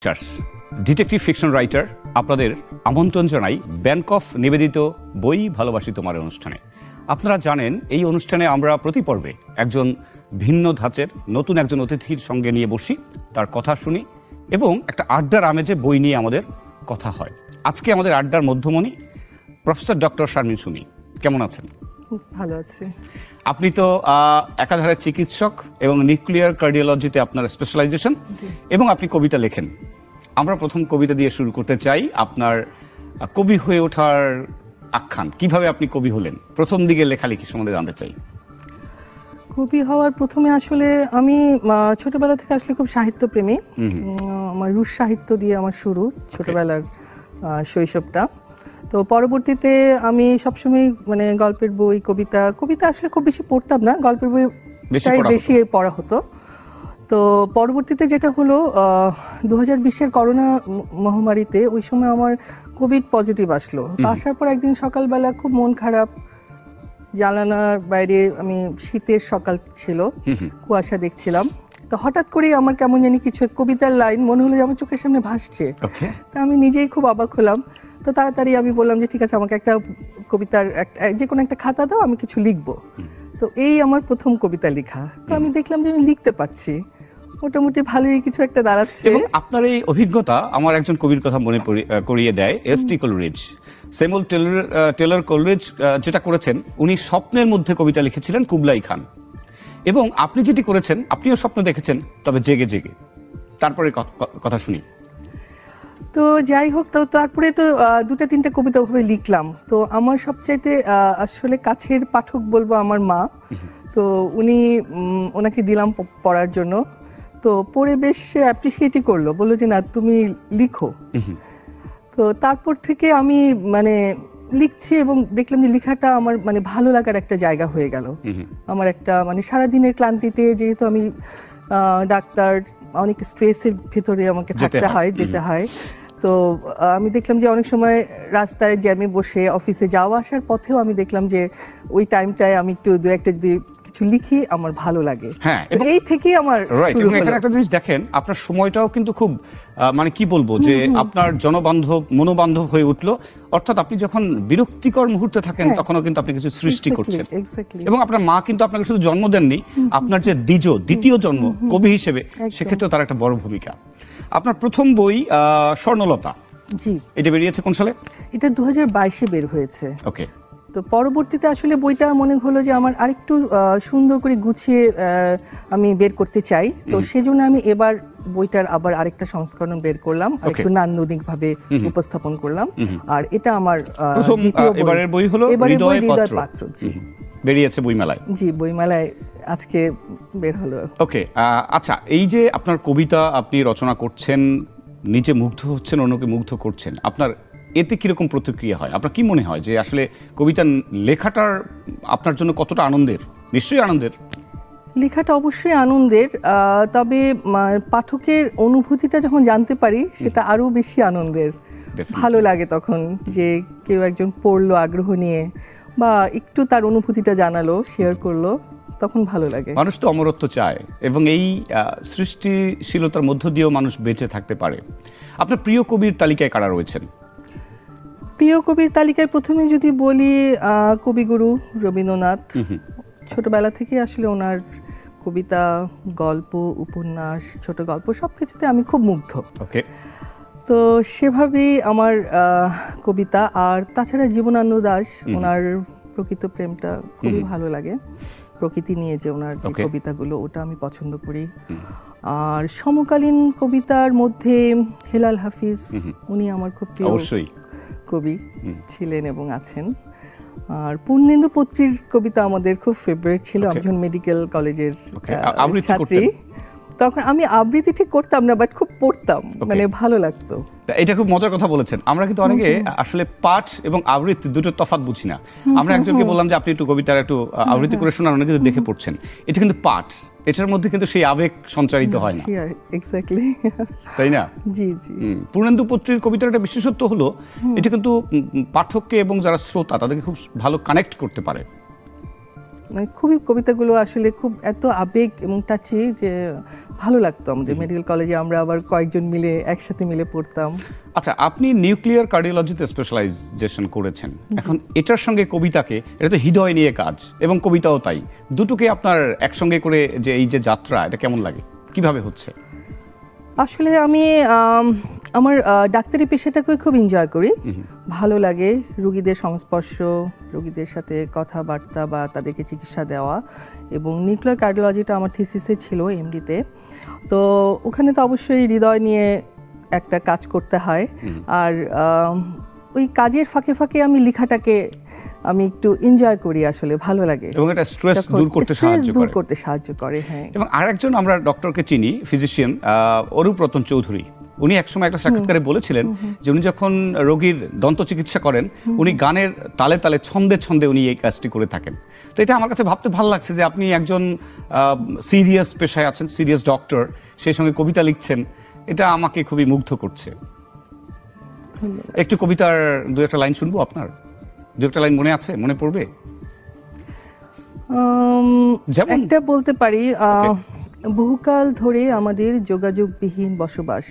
Sisters detective fiction writer আপনাদের আমন্ত্রণ জানাই ব্যাংকক নিবেদিত বই ভালোবাসি তোমার অনুষ্ঠানে। আপনারা জানেন এই অনুষ্ঠানে আমরা প্রতি পর্বে একজন ভিন্ন ধাঁচের নতুন একজন অতিথির সঙ্গে নিয়ে বসি, তার কথা শুনি এবং একটা আড্ডার আমেজে বই নিয়ে আমাদের কথা হয়। আজকে আমাদের আড্ডার মধ্যমণি প্রফেসর ডক্টর শারমিন সুমি। কেমন আছেন? ভালো আছি। আপনি তো একাধারে চিকিৎসক এবং নিউক্লিয়ার কার্ডিওলজিতে আপনার স্পেশালাইজেশন এবং আপনি কবিতা লেখেন। আমরা প্রথম কবিতা দিয়ে শুরু করতে চাই। আপনার কবি হয়ে ওঠার আখ্যান, কিভাবে আপনি কবি হলেন, প্রথম দিকে লেখালেখি সম্বন্ধে জানতে চাই। কবি হওয়ার প্রথমে আসলে আমি ছোটবেলা থেকে আসলে খুব সাহিত্যপ্রেমী। আমার রুশ সাহিত্য দিয়ে আমার শুরু ছোটবেলার শৈশবটা। তো পরবর্তীতে আমি সবসময় মানে গল্পের বই, কবিতা আসলে খুব বেশি পড়তাম না, গল্পের বই বেশি পড়া হতো। তো পরবর্তীতে যেটা হলো 2020-এর করোনা মহামারীতে ওই সময় আমার কোভিড পজিটিভ আসলো। আসার পর একদিন সকালবেলা খুব মন খারাপ, জানালার বাইরে আমি শীতের সকাল ছিল, কুয়াশা দেখছিলাম। তো হঠাৎ করে আমার কেমন জানি কিছু কবিতার লাইন মনে হলো যে আমার চোখের সামনে ভাসছে। তা আমি নিজেই খুব অবাক হলাম। তো তাড়াতাড়ি আমি বললাম যে ঠিক আছে, আমাকে একটা কবিতার যে কোনো একটা খাতা দাও, আমি কিছু লিখবো। তো এই আমার প্রথম কবিতা লেখা। তো আমি দেখলাম যে আমি লিখতে পারছি, মোটামুটি ভালোই কিছু একটা দাঁড়াচ্ছে। এবং আপনার এই অভিজ্ঞতা আমার একজন কবির কথা মনে করিয়ে দেয়, S T. Coleridge. Samuel Taylor Coleridge যেটা করেছেন, উনি স্বপ্নের মধ্যে কবিতা লিখেছিলেন কুবলাই খান। এবং আপনি যেটি করেছেন, আপনিও স্বপ্ন দেখেছেন, তবে জেগে জেগে। তারপরে কথা শুনি। তো যাই হোক, তো তারপরে তো দুটা তিনটা কবিতা ওভাবে লিখলাম। তো আমার সবচাইতে আসলে কাছের পাঠক বলবো আমার মা। তো ওনাকে দিলাম পড়ার জন্য। তো পড়ে বেশ অ্যাপ্রিসিয়েটই করলো, বললো যে না তুমি লিখো। তো তারপর থেকে আমি মানে লিখছি এবং দেখলাম যে লেখাটা আমার মানে ভালো লাগার একটা জায়গা হয়ে গেল। আমার একটা মানে সারাদিনের ক্লান্তিতে, যেহেতু আমি ডাক্তার, অনেক স্ট্রেসের ভিতরে আমাকে যেতে হয়। তো আমি দেখলাম যে অনেক সময় রাস্তায় জ্যামে বসে অফিসে যাওয়া আসার পথেও আমি দেখলাম যে ওই টাইমটায় আমি একটু দু একটা যদি কিছু লিখি আমার ভালো লাগে। হ্যাঁ, এবং এই থেকেই আমার শুরু হলো। এখানে একটা জিনিস দেখেন, আপনার সময়টাও কিন্তু খুব মানে কি বলবো যে আপনার জনবান্ধব, মনোবান্ধব হয়ে উঠলো। অর্থাৎ আপনি যখন বিরক্তিকর মুহূর্তে থাকেন তখনও কিন্তু আপনি কিছু সৃষ্টি করছেন। এবং আপনার মা কিন্তু আপনাকে শুধু জন্ম দেননি, আপনার যে দ্বিতীয় জন্ম কবি হিসেবে, সেক্ষেত্রেও তার একটা বড় ভূমিকা। আপনার প্রথম বই স্বর্ণলতা, জি, এটা বেরিয়েছে কোন সালে? এটা 2022-এ বের হয়েছে। ওকে। তো পরবর্তীতে আসলে বইটা মনে হলো যে আমার আরেকটু সুন্দর করে গুছিয়ে আমি বের করতে চাই। তো সেজন্য আমি এবার বইটার আবার আরেকটা সংস্করণ বের করলাম, আরেকটু নান্দনিকভাবে উপস্থাপন করলাম। আর এটা আমার প্রথম এবারের বই হলো হৃদয় পাত্র। জি, বেরিয়েছে বইমেলায়। জি, বইমেলায় আজকে বের হলো। ওকে। আচ্ছা, এই যে আপনার কবিতা আপনি রচনা করছেন, নিজে মুগ্ধ হচ্ছেন, অন্যকে মুগ্ধ করছেন, আপনার এতে কিরকম প্রতিক্রিয়া হয়? আপনার কি মনে হয় যে আসলে কবিতা লেখাটার আপনার জন্য কতটা আনন্দের? নিশ্চয়ই আনন্দের। লেখাটা অবশ্যই আনন্দের, তবে পাঠকের অনুভূতিটা যখন জানতে পারি সেটা আরো বেশি আনন্দের। ভালো লাগে তখন যে কেউ একজন পড়লো আগ্রহ নিয়ে, বা একটু তার অনুভূতিটা জানালো, শেয়ার করলো, তখন ভালো লাগে। মানুষ তো অমরত্ব চায় এবং এই সৃষ্টিশীলতার মধ্য দিয়েও মানুষ বেঁচে থাকতে পারে। আপনার প্রিয় কবির তালিকায় কারা রয়েছেন? প্রিয় কবির তালিকায় প্রথমে যদি বলি কবিগুরু রবীন্দ্রনাথ। ছোটবেলা থেকে আসলে ওনার কবিতা, গল্প, উপন্যাস, ছোট গল্প সবকিছুতে আমি খুব মুগ্ধ। ওকে। তো সেভাবেই আমার কবিতা। আর তাছাড়া জীবনানন্দ দাশ, ওনার প্রকৃত প্রেমটা খুবই ভালো লাগে। প্রকৃতি নিয়ে যে ওনার যে কবিতাগুলো, ওটা আমি পছন্দ করি। আর সমকালীন কবিতার মধ্যে হেলাল হাফিজ, উনি আমার খুব প্রিয় কবি ছিলেন এবং আছেন। আর পূর্ণেন্দু পত্রীর কবিতা আমাদের খুব ফেভারিট ছিল। আমি যখন মেডিকেল কলেজের ছাত্রী, তখন আমি আবৃত্তি ঠিক করতাম না, বাট খুব পড়তাম, মানে ভালো লাগতো। এটা খুব মজার কথা বলেছেন। আমরা কিন্তু অনেকে আসলে পাঠ এবং আবৃত্তি দুটো তফাৎ বুঝি না। আমরা একজনকে বললাম যে আপনি একটু কবিতার একটু আবৃত্তি করে শোনান, অনেকে দেখে পড়ছেন। এটা কিন্তু পাঠ, এটার মধ্যে কিন্তু সেই আবেগ সঞ্চারিত হয় না। এক্স্যাক্টলি, তাই না? জি জি। পূর্ণেন্দু পত্রীর কবিতার একটা বিশেষত্ব হলো এটা কিন্তু পাঠককে এবং যারা শ্রোতা তাদেরকে খুব ভালো কানেক্ট করতে পারে। মানে খুবই কবিতাগুলো আসলে খুব এত আবেগ এবং টাচি যে ভালো লাগতো। আমাদের মেডিকেল কলেজে আমরা আবার কয়েকজন মিলে একসাথে মিলে পড়তাম। আচ্ছা, আপনি নিউক্লিয়ার কার্ডিওলজিতে স্পেশালাইজেশন করেছেন, এখন এটার সঙ্গে কবিতাকে, এটা তো হৃদয় নিয়ে কাজ এবং কবিতাও তাই, দুটোকে আপনার একসঙ্গে করে যে এই যে যাত্রা, এটা কেমন লাগে, কিভাবে হচ্ছে? আসলে আমি আমার ডাক্তারি পেশাটাকে খুব এনজয় করি, ভালো লাগে রোগীদের সংস্পর্শ, রোগীদের সাথে কথাবার্তা বা তাদেরকে চিকিৎসা দেওয়া। এবং নিউক্লিয়ার কার্ডিওলজিটা আমার থিসিসে ছিল এমডিতে, তো ওখানে তো অবশ্যই হৃদয় নিয়ে একটা কাজ করতে হয়। আর ওই কাজের ফাঁকে ফাঁকে আমি লেখাটাকে আমি একটু এনজয় করি, আসলে ভালো লাগে এবং এটা স্ট্রেস দূর করতে সাহায্য করে। হ্যাঁ, এবং আরেকজন আমরা ডক্টরকে চিনি, ফিজিশিয়ান অরূপ রতন চৌধুরী, উনি একসময় একটা সাক্ষাৎকারে বলেছিলেন যে উনি যখন রোগীর দন্ত চিকিৎসা করেন, উনি গানের তালে তালে ছন্দে ছন্দে উনি এই কাজটি করে থাকেন। তো এটা আমার কাছে ভাবতে ভালো লাগছে যে আপনি একজন সিরিয়াস পেশায় আছেন, সিরিয়াস ডক্টর, সেই সঙ্গে কবিতা লিখছেন, এটা আমাকে খুবই মুগ্ধ করছে। একটু কবিতার দু একটা লাইন শুনবো আপনার? দু একটা লাইন মনে আছে, মনে পড়বে? একটা বলতে পারি, বহুকাল ধরে আমাদের যোগাযোগবিহীন বসবাস,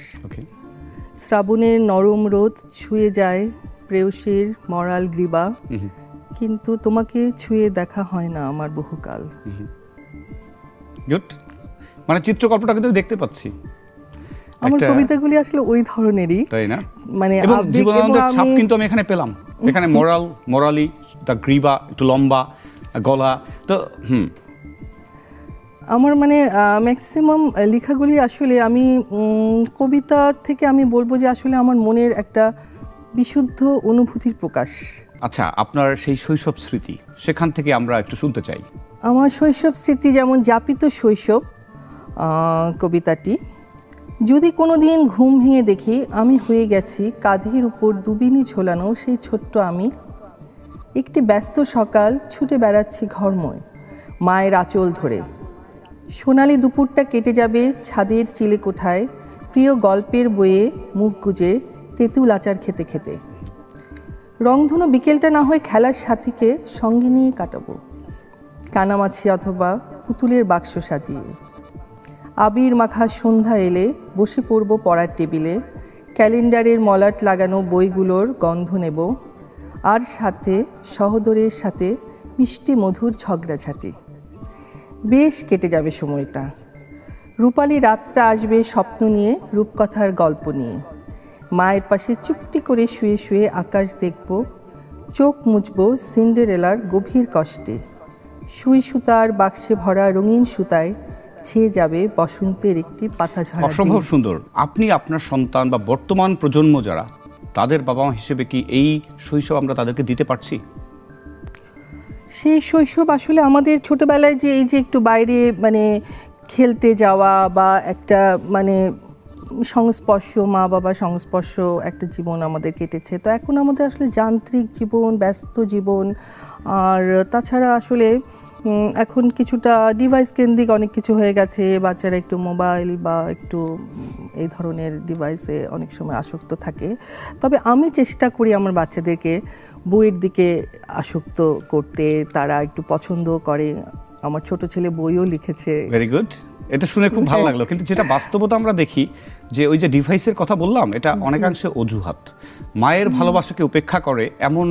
শ্রাবণের নরম রোদ ছুঁয়ে যায় প্রেয়সীর মরাল গ্রীবা, কিন্তু তোমাকে ছুঁয়ে দেখা হয় না আমার বহুকাল। গুড, মানে চিত্রকল্পটা কিন্তু দেখতে পাচ্ছি। আমার কবিতাগুলি আসলে ওই ধরনেরই, তাই না? মানে এবং জীবনানন্দের ছাপ কিন্তু আমি এখানে পেলাম। এখানে মোরালি, দা গ্রীবা, একটু লম্বা গলা, তো আমার মানে ম্যাক্সিমাম লেখাগুলি আসলে আমি কবিতা থেকে আমি বলবো যে আসলে আমার মনের একটা বিশুদ্ধ অনুভূতির প্রকাশ। আচ্ছা, আপনার সেই শৈশব স্মৃতি, সেখান থেকে আমরা একটু শুনতে চাই। আমার শৈশব স্মৃতি যেমন যাপিত শৈশব কবিতাটি, যদি কোনো দিন ঘুম ভেঙে দেখি আমি হয়ে গেছি কাঁধের উপর দুবিনি ঝোলানো সেই ছোট্ট আমি, একটি ব্যস্ত সকাল ছুটে বেড়াচ্ছি ঘরময় মায়ের আঁচল ধরে, সোনালি দুপুরটা কেটে যাবে ছাদের চিলে কোঠায় প্রিয় গল্পের বইয়ে মুখ গুজে তেঁতুল আচার খেতে খেতে, রংধনু বিকেলটা না হয় খেলার সাথীকে সঙ্গে নিয়ে কাটাবো, কানামাছি অথবা পুতুলের বাক্স সাজিয়ে, আবির মাখা সন্ধ্যা এলে বসে পড়ব পড়ার টেবিলে, ক্যালেন্ডারের মলাট লাগানো বইগুলোর গন্ধ নেব, আর সাথে সহোদরের সাথে মিষ্টি মধুর ঝগড়াঝাটি। বেশ কেটে যাবে সময়টা, রূপালী রাতটা আসবে স্বপ্ন নিয়ে, রূপকথার গল্প নিয়ে, মায়ের পাশে চুপটি করে শুয়ে শুয়ে আকাশ দেখব, চোখ মুছব সিন্ডারেলার গভীর কষ্টে, সুই সুতার বাক্সে ভরা রঙিন সুতায় ছেয়ে যাবে বসন্তের একটি পাতা ঝরা। অসম্ভব সুন্দর। আপনি আপনার সন্তান বা বর্তমান প্রজন্ম যারা, তাদের বাবা মা হিসেবে কি এই শৈশব আমরা তাদেরকে দিতে পারছি? সেই শৈশব আসলে আমাদের ছোটবেলায় যে এই যে একটু বাইরে মানে খেলতে যাওয়া বা একটা মানে সংস্পর্শ, মা বাবা সংস্পর্শ একটা জীবন আমাদের কেটেছে। তো এখন আমাদের আসলে যান্ত্রিক জীবন, ব্যস্ত জীবন, আর তাছাড়া আসলে এখন কিছুটা ডিভাইস কেন্দ্রিক অনেক কিছু হয়ে গেছে। বাচ্চারা একটু মোবাইল বা একটু এই ধরনের ডিভাইসে অনেক সময় আসক্ত থাকে। তবে আমি চেষ্টা করি আমার বাচ্চাদেরকে বইয়ের দিকে আসক্ত করতে, তারা একটু পছন্দ করে। আমার ছোট ছেলে বইও লিখেছে। ভেরি গুড, এটা শুনে খুব ভালো লাগলো। কিন্তু যেটা বাস্তবতা আমরা দেখি যে ওই যে ডিভাইসের কথা বললাম, এটা অনেকাংশে অজুহাত। মায়ের ভালোবাসাকে উপেক্ষা করে এমন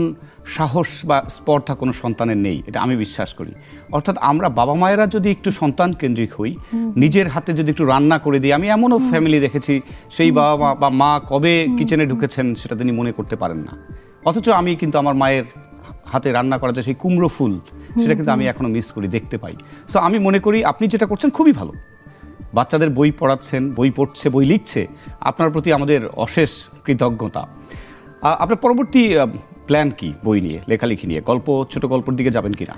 সাহস বা স্পর্ধা কোনো সন্তানের নেই, এটা আমি বিশ্বাস করি। অর্থাৎ আমরা বাবা মায়েরা যদি একটু সন্তান কেন্দ্রিক হই, নিজের হাতে যদি একটু রান্না করে দিই, আমি এমনও ফ্যামিলি দেখেছি সেই বাবা মা বা মা কবে কিচেনে ঢুকেছেন সেটা তিনি মনে করতে পারেন না, অথচ আমি কিন্তু আমার মায়ের হাতে রান্না করা যে সেই কুমড়ো ফুল, সেটা কিন্তু আমি এখনো মিস করি, দেখতে পাই। সো আমি মনে করি আপনি যেটা করছেন খুবই ভালো। বাচ্চাদের বই পড়াচ্ছেন, বই পড়ছে, বই লিখছে, আপনার প্রতি আমাদের অশেষ কৃতজ্ঞতা। আপনার পরবর্তী প্ল্যান কি বই নিয়ে, লেখালেখি নিয়ে? গল্প, ছোট গল্পের দিকে যাবেন কিনা?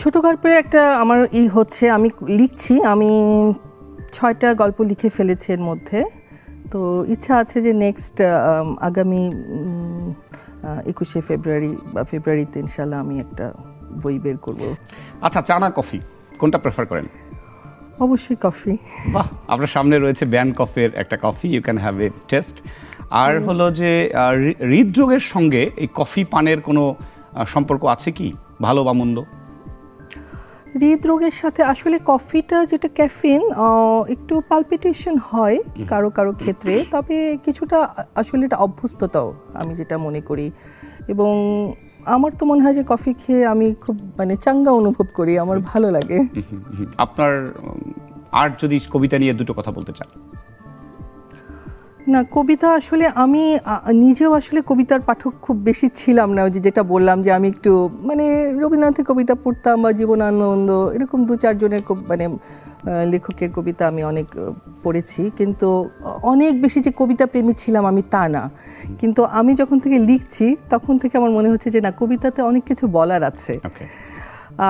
ছোট গল্পের একটা আমার হচ্ছে, আমি লিখছি, আমি 6টা গল্প লিখে ফেলেছি এর মধ্যে। তো ইচ্ছা আছে যে নেক্সট আগামী 21শে ফেব্রুয়ারি বা ফেব্রুয়ারিতে ইনশাল্লাহ আমি একটা বই বের করব। আচ্ছা, চা না কফি, কোনটা প্রেফার করেন? অবশ্যই কফি। বাহ, আপনার সামনে রয়েছে ব্যান কফির একটা coffee, you can have a taste. আর হলো যে হৃদরোগের সঙ্গে এই কফি পানের কোনো সম্পর্ক আছে কি, ভালো বা মন্দ? হৃদরোগের সাথে আসলে কফিটা যেটা ক্যাফিন, একটু পালপিটেশন হয় কারো কারো ক্ষেত্রে, তবে কিছুটা আসলে এটা অভ্যস্ততাও আমি যেটা মনে করি। এবং আমার তো মনে হয় যে কফি খেয়ে আমি খুব মানে চাঙ্গা অনুভব করি, আমার ভালো লাগে। আপনার আর যদি কবিতা নিয়ে দুটো কথা বলতে চান। না, কবিতা আসলে আমি নিজেও আসলে কবিতার পাঠক খুব বেশি ছিলাম না। ওই যেটা বললাম যে আমি একটু মানে রবীন্দ্রনাথের কবিতা পড়তাম বা জীবনানন্দ, এরকম 2-4 জনের মানে লেখকের কবিতা আমি অনেক পড়েছি, কিন্তু অনেক বেশি যে কবিতা প্রেমী ছিলাম আমি তা না। কিন্তু আমি যখন থেকে লিখছি তখন থেকে আমার মনে হচ্ছে যে না, কবিতাতে অনেক কিছু বলার আছে।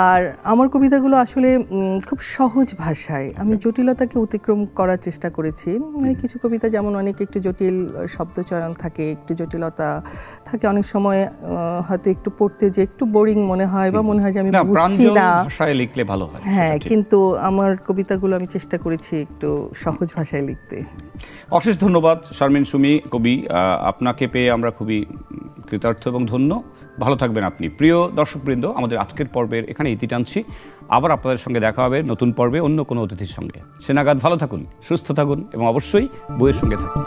আর আমার কবিতাগুলো আসলে খুব সহজ ভাষায়, আমি জটিলতাকে অতিক্রম করার চেষ্টা করেছি। মানে কিছু কবিতা যেমন অনেক একটু জটিল শব্দচয়ন থাকে, একটু জটিলতা থাকে, অনেক সময় হয়তো একটু পড়তে যে একটু বোরিং মনে হয় বা মনে হয় যে আমি বুঝছি না, ভাষায় লিখলে ভালো হয়। হ্যাঁ, কিন্তু আমার কবিতাগুলো আমি চেষ্টা করেছি একটু সহজ ভাষায় লিখতে। অশেষ ধন্যবাদ শারমিন সুমি কবি, আপনাকে পেয়ে আমরা খুবই কৃতার্থ এবং ধন্য। ভালো থাকবেন আপনি। প্রিয় দর্শকবৃন্দ, আমাদের আজকের পর্বের এখানে ইতি টানছি। আবার আপনাদের সঙ্গে দেখা হবে নতুন পর্বে অন্য কোনো অতিথির সঙ্গে। সে নাগাদ ভালো থাকুন, সুস্থ থাকুন এবং অবশ্যই বইয়ের সঙ্গে থাকুন।